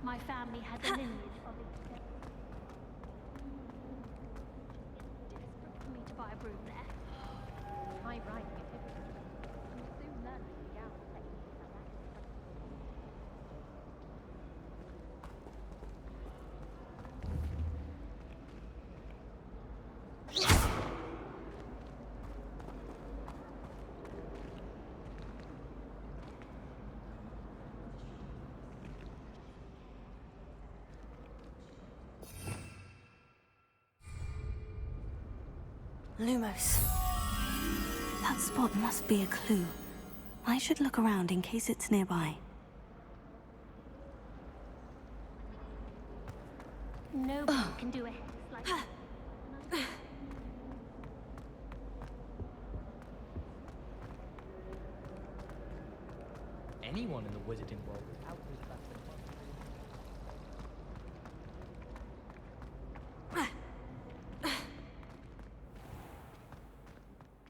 My family has a lineage of exception. Desperate for me to buy a broom there. My right, you soon learn to be out techniques like that. Lumos. That spot must be a clue. I should look around in case it's nearby. Nobody can do a hex like that. Anyone in the wizarding world without this battle.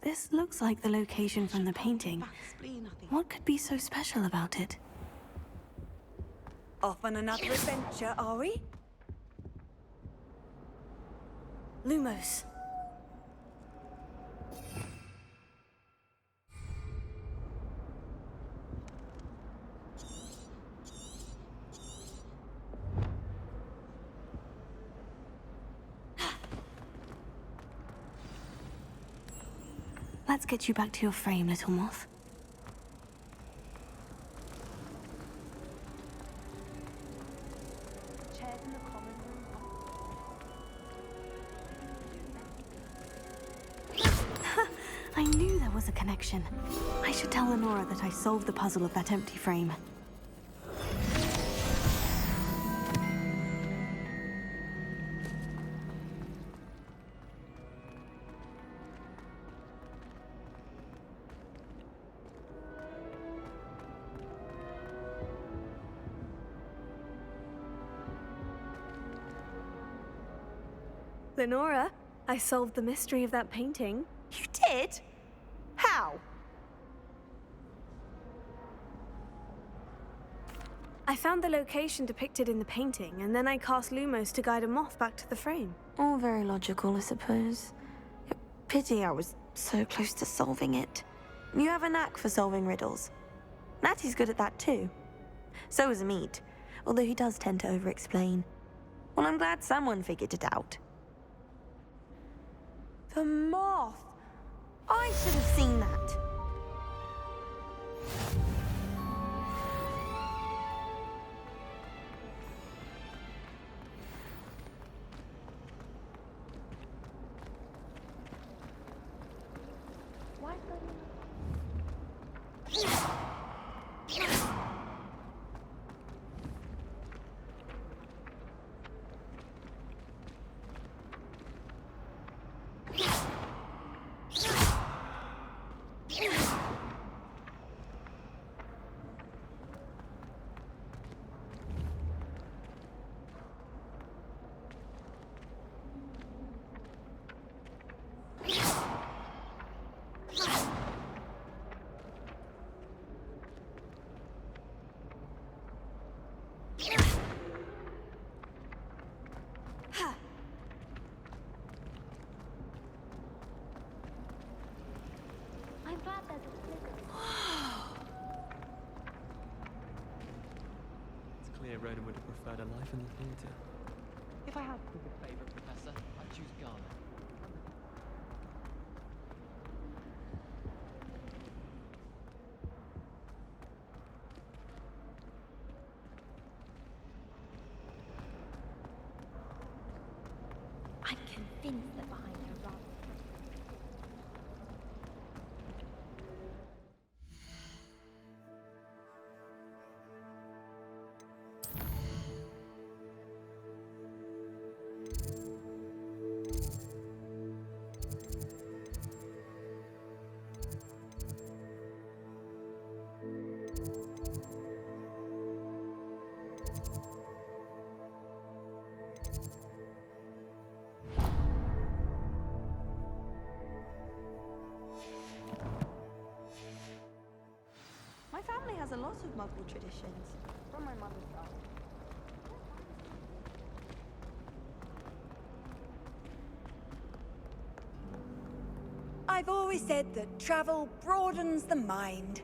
This looks like the location from the painting. What could be so special about it? Off on another adventure, are we? Lumos. Let's get you back to your frame, little moth. Chairs in the common room. I knew there was a connection. I should tell Lenora that I solved the puzzle of that empty frame. Lenora, I solved the mystery of that painting. You did? How? I found the location depicted in the painting, and then I cast Lumos to guide a moth back to the frame. All very logical, I suppose. Pity I was so close to solving it. You have a knack for solving riddles. Natty's good at that too. So is Amit, although he does tend to over-explain. Well, I'm glad someone figured it out. The moth! I should have seen that. Why so I'm glad there's a flicker. It's clear Ronan would have preferred a life in the theatre. If I had to pick a favourite professor, I'd choose Garner. I'm convinced that behind her rather. My family has a lot of Muggle traditions, from my mother's side. I've always said that travel broadens the mind.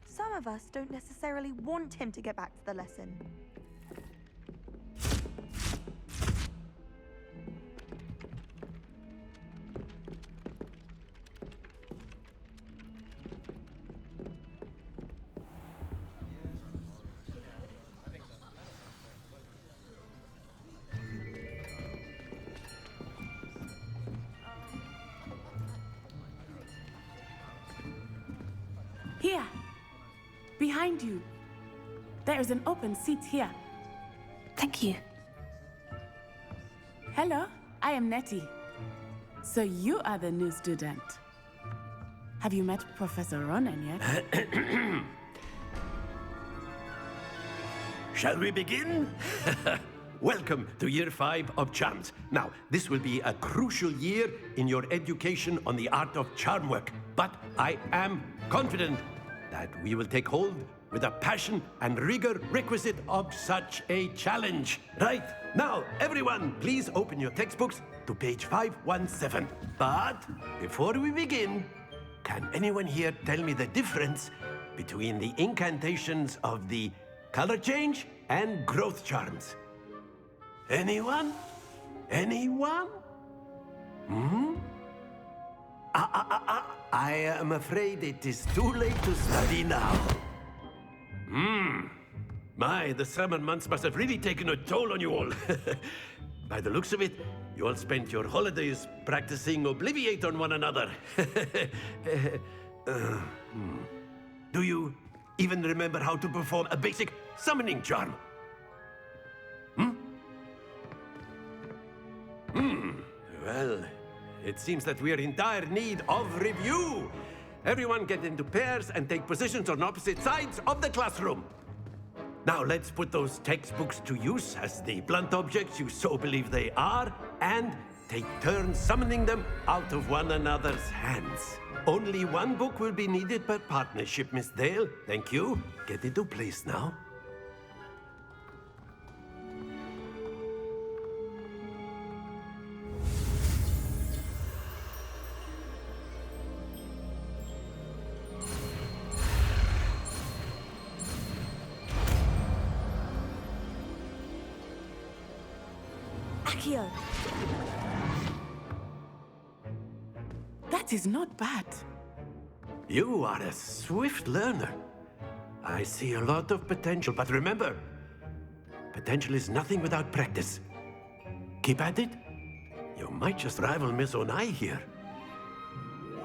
Some of us don't necessarily want him to get back to the lesson. Here! Behind you. There is an open seat here. Thank you. Hello, I am Nettie. So you are the new student. Have you met Professor Ronan yet? Shall we begin? Welcome to Year 5 of Charms. Now, this will be a crucial year in your education on the art of charm work. But I am confident that we will take hold with the passion and rigor requisite of such a challenge. Right, now, everyone, please open your textbooks to page 517. But before we begin, can anyone here tell me the difference between the incantations of the color change and growth charms? Anyone? Anyone? I am afraid it is too late to study now. My, the summer months must have really taken a toll on you all. By the looks of it, you all spent your holidays practicing Obliviate on one another. Do you even remember how to perform a basic summoning charm? Well, it seems that we are in dire need of review. Everyone get into pairs and take positions on opposite sides of the classroom. Now let's put those textbooks to use as the blunt objects you so believe they are, and take turns summoning them out of one another's hands. Only one book will be needed per partnership, Miss Dale. Thank you. Get into place now. Accio. That is not bad. You are a swift learner. I see a lot of potential, but remember, potential is nothing without practice. Keep at it. You might just rival Miss Onai here.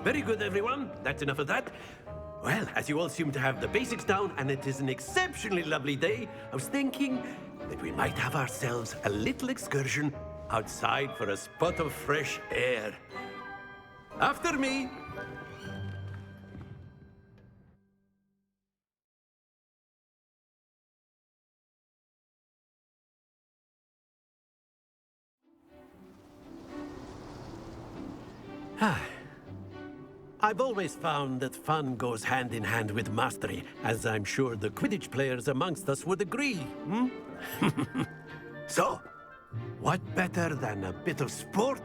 Very good, everyone. That's enough of that. Well, as you all seem to have the basics down, and it is an exceptionally lovely day, I was thinking that we might have ourselves a little excursion outside for a spot of fresh air. After me. I've always found that fun goes hand in hand with mastery, as I'm sure the Quidditch players amongst us would agree. So, what better than a bit of sport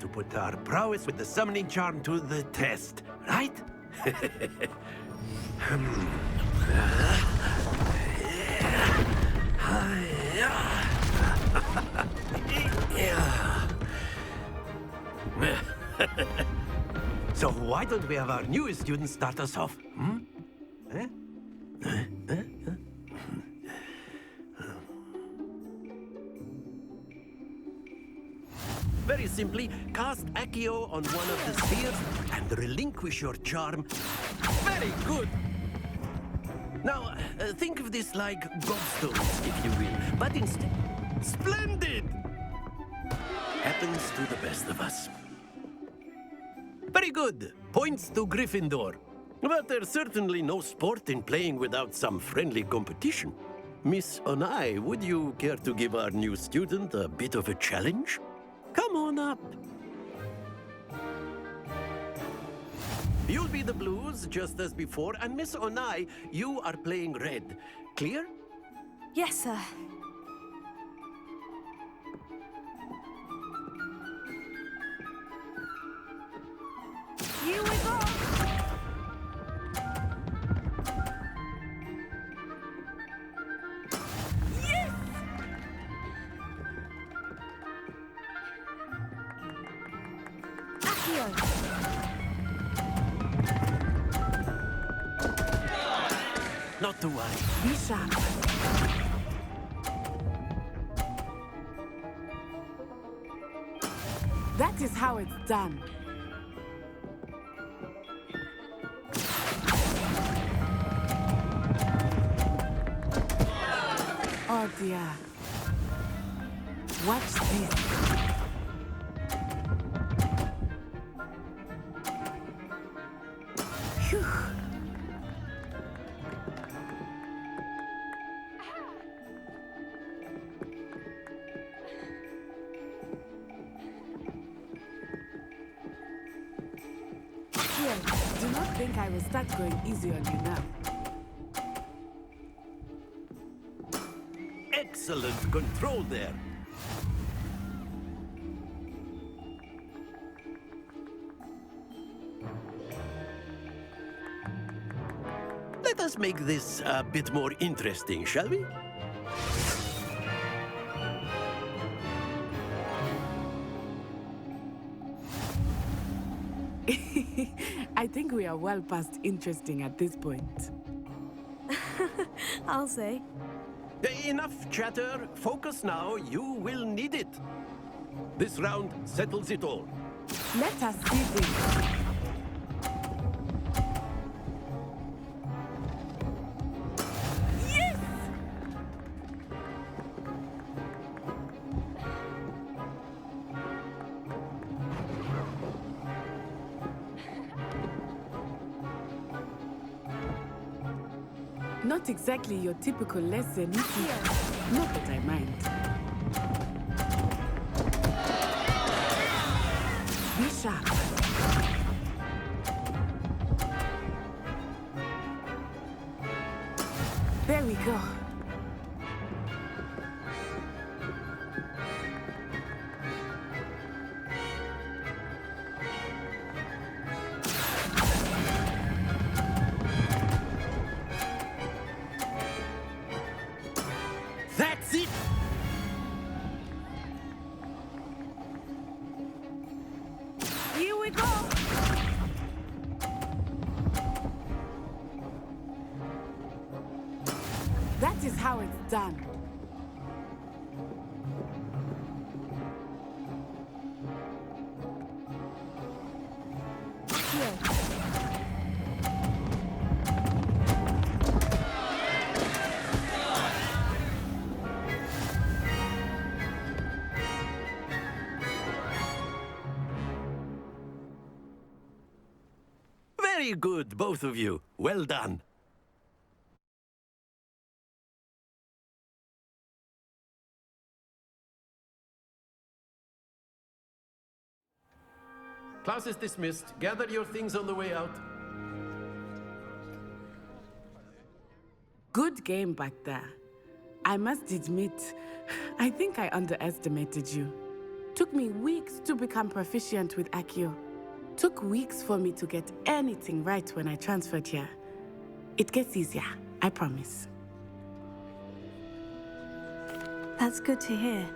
to put our prowess with the summoning charm to the test, right? So what don't we have our newest student start us off? Hmm? Eh? Very simply, cast Accio on one of the spheres and relinquish your charm. Very good! Now, think of this like gobstones, if you will, but instead... Splendid! Happens to the best of us. Very good. Points to Gryffindor. But there's certainly no sport in playing without some friendly competition. Miss Onai, would you care to give our new student a bit of a challenge? Come on up. You'll be the blues, just as before, and Miss Onai, you are playing red. Clear? Yes, sir. Here we go! Yes! Accio! Not to worry. Be sharp. That is how it's done. Oh dear. Watch this. Phew. Here, do not think I will start going easy on you now. Excellent control there. Let us make this a bit more interesting, shall we? I think we are well past interesting at this point. I'll say. Enough chatter. Focus now. You will need it. This round settles it all. Let us see this. Yes! Not exactly your typical lesson. Not that I mind. Be sharp. There we go. That's it! Here we go! That is how it's done. Here. Very good, both of you. Well done. Class is dismissed. Gather your things on the way out. Good game back there. I must admit, I think I underestimated you. Took me weeks to become proficient with Accio. Took weeks for me to get anything right when I transferred here. It gets easier, I promise. That's good to hear.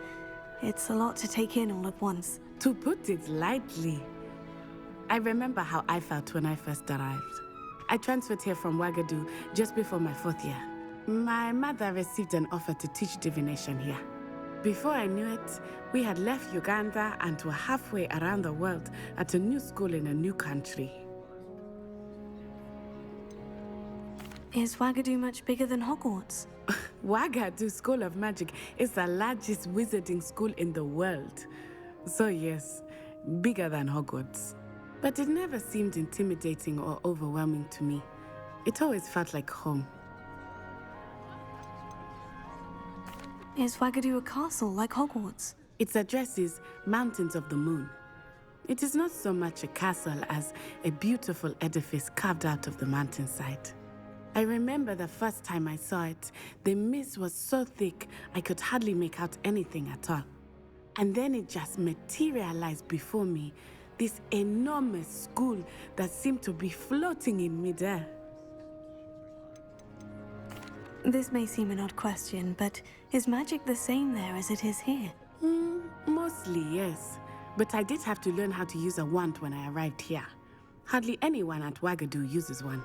It's a lot to take in all at once. To put it lightly. I remember how I felt when I first arrived. I transferred here from Wagadu just before my 4th year. My mother received an offer to teach divination here. Before I knew it, we had left Uganda and were halfway around the world at a new school in a new country. Is Wagadu much bigger than Hogwarts? Wagadu School of Magic is the largest wizarding school in the world. So yes, bigger than Hogwarts. But it never seemed intimidating or overwhelming to me. It always felt like home. Is Wagadu a castle like Hogwarts? Its address is Mountains of the Moon. It is not so much a castle as a beautiful edifice carved out of the mountainside. I remember the first time I saw it, the mist was so thick I could hardly make out anything at all. And then it just materialized before me, this enormous school that seemed to be floating in midair. This may seem an odd question, but is magic the same there as it is here? Mostly, yes. But I did have to learn how to use a wand when I arrived here. Hardly anyone at Wagadu uses one.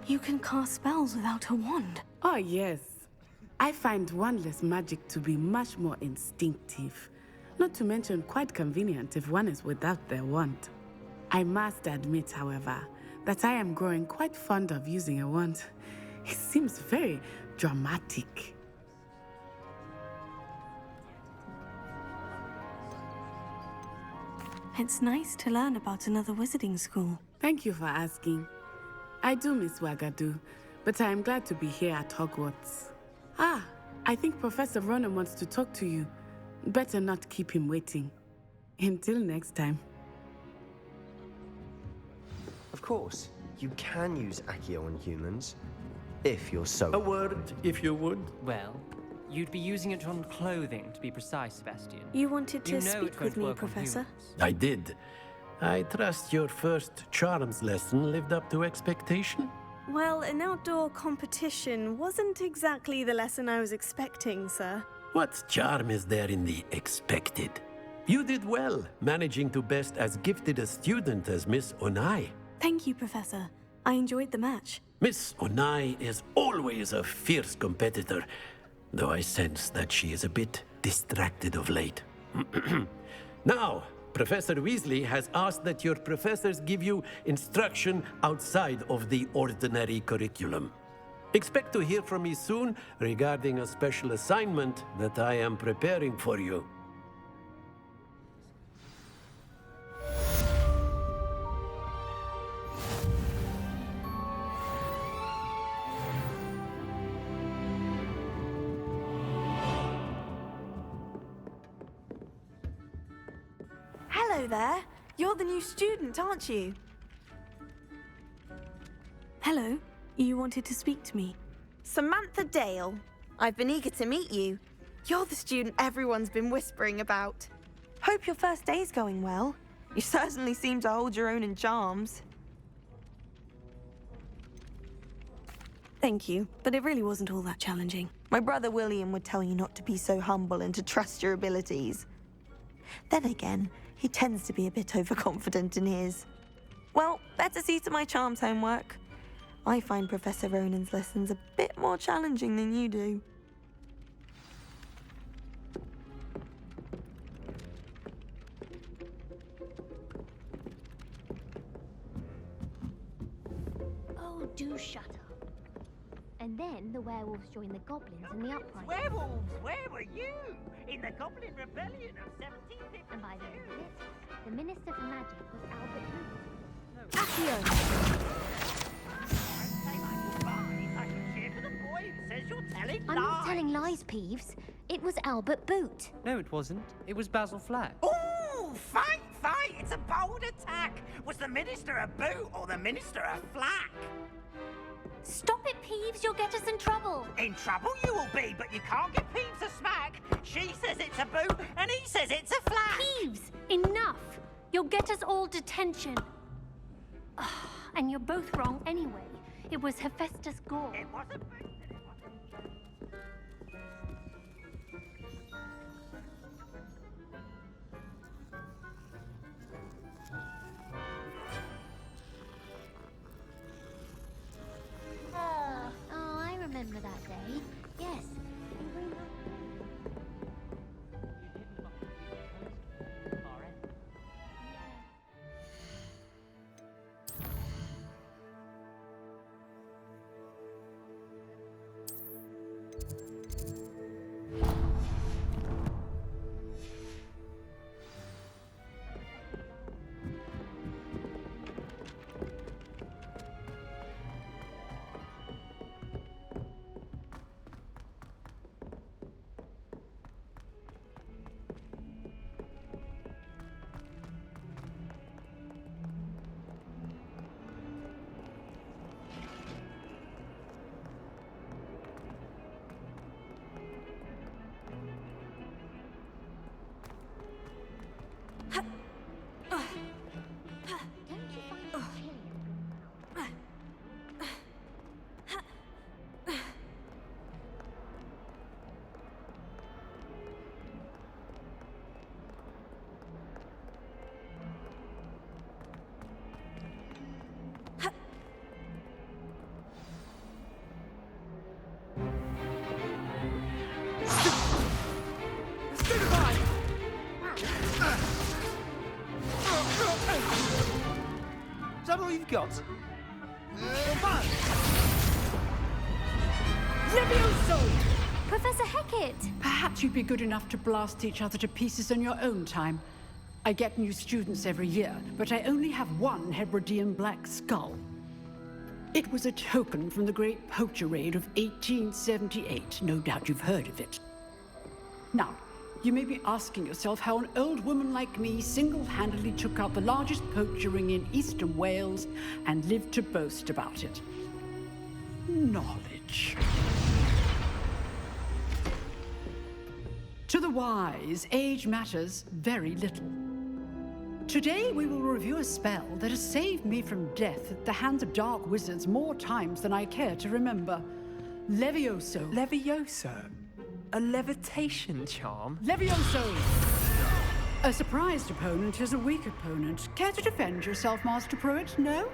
You can cast spells without a wand. Oh, yes. I find wandless magic to be much more instinctive. Not to mention quite convenient if one is without their wand. I must admit, however, that I am growing quite fond of using a wand. It seems very dramatic. It's nice to learn about another wizarding school. Thank you for asking. I do miss Wagadu, but I am glad to be here at Hogwarts. I think Professor Ronan wants to talk to you. Better not keep him waiting. Until next time. Of course, you can use Accio on humans, if you're so... A word, if you would. Well, you'd be using it on clothing, to be precise, Sebastian. You wanted to You know speak it with won't me, work on Professor? humans. I did. I trust your first charms lesson lived up to expectation? Well, an outdoor competition wasn't exactly the lesson I was expecting, sir. What charm is there in the expected? You did well, managing to best as gifted a student as Miss Onai. Thank you, Professor. I enjoyed the match. Miss Onai is always a fierce competitor, though I sense that she is a bit distracted of late. Now, Professor Weasley has asked that your professors give you instruction outside of the ordinary curriculum. Expect to hear from me soon regarding a special assignment that I am preparing for you. Hello there. You're the new student, aren't you? Hello. You wanted to speak to me. Samantha Dale. I've been eager to meet you. You're the student everyone's been whispering about. Hope your first day's going well. You certainly seem to hold your own in charms. Thank you, but it really wasn't all that challenging. My brother William would tell you not to be so humble and to trust your abilities. Then again, he tends to be a bit overconfident in his. Well, better see to my charms homework. I find Professor Ronan's lessons a bit more challenging than you do. Oh, do shut up. And then the werewolves joined the goblins in the uprising. Werewolves, where were you? In the Goblin Rebellion of 1752. And by the end of it, the Minister for Magic was Albert Boot. I'm not telling lies, Peeves. It was Albert Boot. No, it wasn't. It was Basil Flack. Ooh, fight! It's a bold attack! Was the Minister a boot or the Minister a flack? Stop it, Peeves. You'll get us in trouble. In trouble you will be, but you can't give Peeves a smack. She says it's a boot and he says it's a flack. Peeves, enough. You'll get us all detention. And you're both wrong anyway. It was Hephaestus Gore. It was a boot and it Is that all you've got? Levioso! Professor Hecat! Perhaps you'd be good enough to blast each other to pieces in your own time. I get new students every year, but I only have one Hebridean black skull. It was a token from the Great Poacher Raid of 1878. No doubt you've heard of it. Now, you may be asking yourself how an old woman like me single-handedly took out the largest poacher ring in eastern Wales and lived to boast about it. Knowledge. To the wise, age matters very little. Today we will review a spell that has saved me from death at the hands of dark wizards more times than I care to remember. Levioso. Levioso? A levitation charm? Levioso! A surprised opponent is a weak opponent. Care to defend yourself, Master Pruitt? No?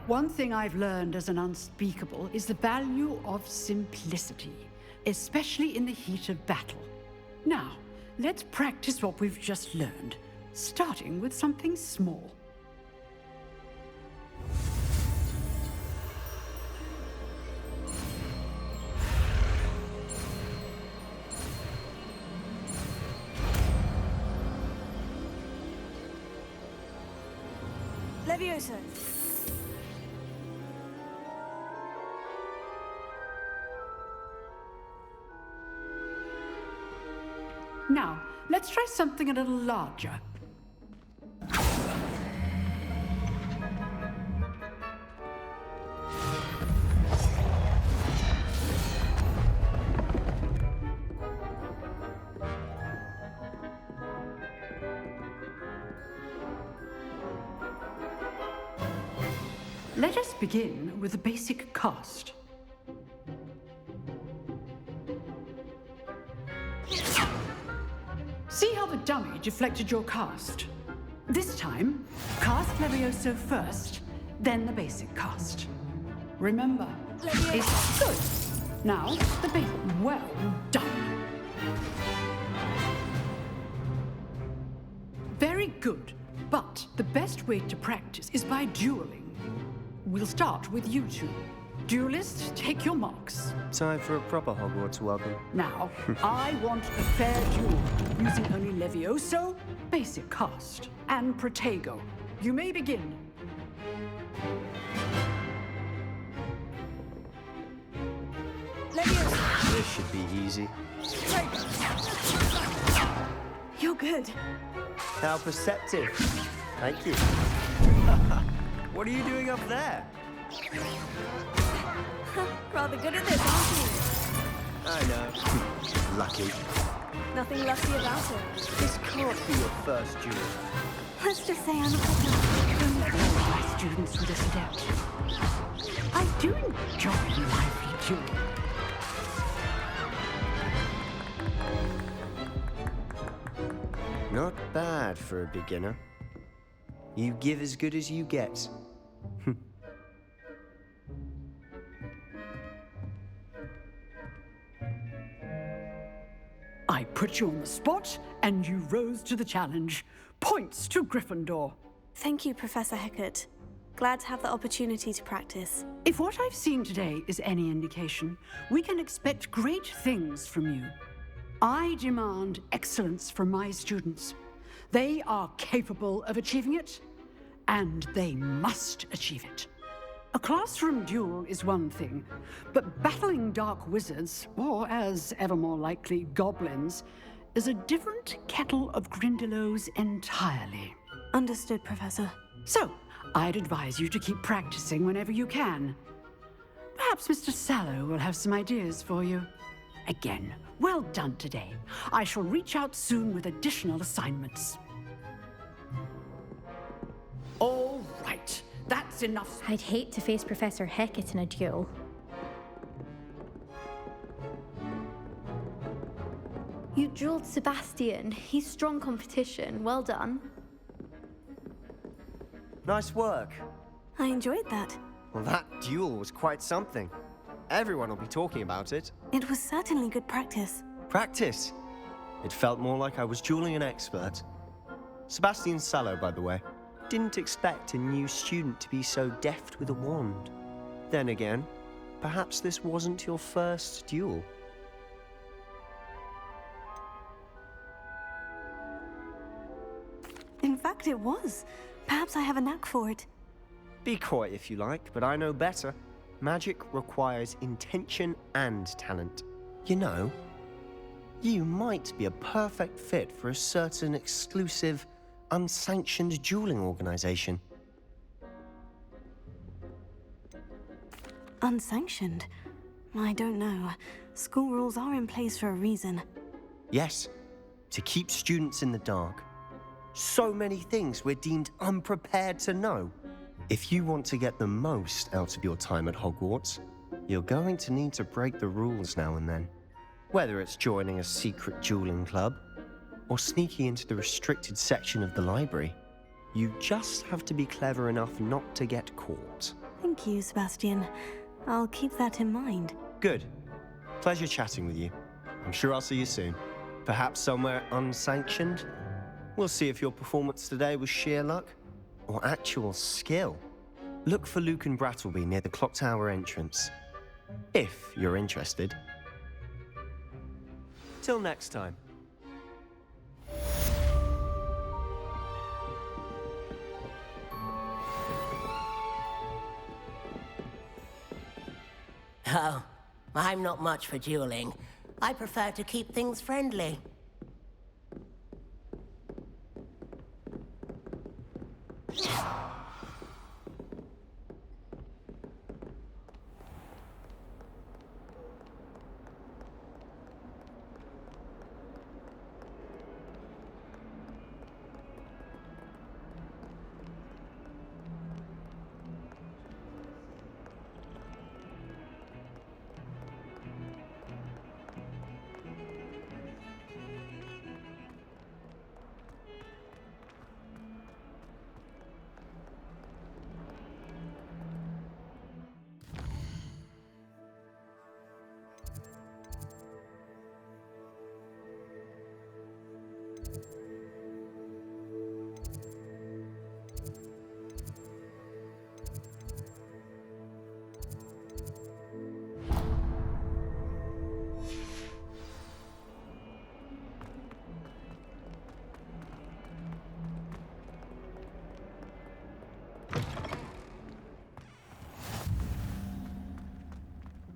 One thing I've learned as an unspeakable is the value of simplicity, especially in the heat of battle. Now, let's practice what we've just learned, starting with something small. Levioso. Now, let's try something a little larger. Let us begin with the basic cast. See how the dummy deflected your cast? This time, cast Levioso first, then the basic cast. Remember, it's good. Now, the basic. Well done. Very good, but the best way to practice is by dueling. We'll start with you two. Duelists, take your marks. Time for a proper Hogwarts welcome. Now, I want a fair duel, using only Levioso, basic cast, and Protego. You may begin. Levioso! This should be easy. You're good. How perceptive. Thank you. What are you doing up there? Rather good at this, aren't you? I know. Lucky. Nothing lucky about it. This can't be your first duel. Let's just say I'm a good All my students with this adept. I do enjoy lively dueling. Not bad for a beginner. You give as good as you get. I put you on the spot, and you rose to the challenge. Points to Gryffindor. Thank you, Professor Hecat. Glad to have the opportunity to practice. If what I've seen today is any indication, we can expect great things from you. I demand excellence from my students. They are capable of achieving it, and they must achieve it. A classroom duel is one thing, but battling dark wizards, or as ever more likely, goblins, is a different kettle of Grindylows entirely. Understood, Professor. So, I'd advise you to keep practicing whenever you can. Perhaps Mr. Sallow will have some ideas for you. Again, well done today. I shall reach out soon with additional assignments. All right, that's enough. I'd hate to face Professor Hecat in a duel. You dueled Sebastian. He's strong competition. Well done. Nice work. I enjoyed that. Well, that duel was quite something. Everyone will be talking about it. It was certainly good practice. Practice? It felt more like I was dueling an expert. Sebastian Sallow, by the way. didn't expect a new student to be so deft with a wand. Then again, perhaps this wasn't your first duel. In fact, it was. Perhaps I have a knack for it. Be coy if you like, but I know better. Magic requires intention and talent. You know, you might be a perfect fit for a certain exclusive, unsanctioned dueling organization. Unsanctioned? I don't know. School rules are in place for a reason. Yes, to keep students in the dark. So many things we're deemed unprepared to know. If you want to get the most out of your time at Hogwarts, you're going to need to break the rules now and then. Whether it's joining a secret dueling club, or sneaking into the restricted section of the library, you just have to be clever enough not to get caught. Thank you, Sebastian. I'll keep that in mind. Good. Pleasure chatting with you. I'm sure I'll see you soon. Perhaps somewhere unsanctioned? We'll see if your performance today was sheer luck or actual skill. Look for Luke and Brattleby near the clock tower entrance, if you're interested. Till next time. Oh, I'm not much for dueling. I prefer to keep things friendly.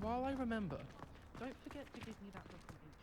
While I remember, don't forget to give me that document.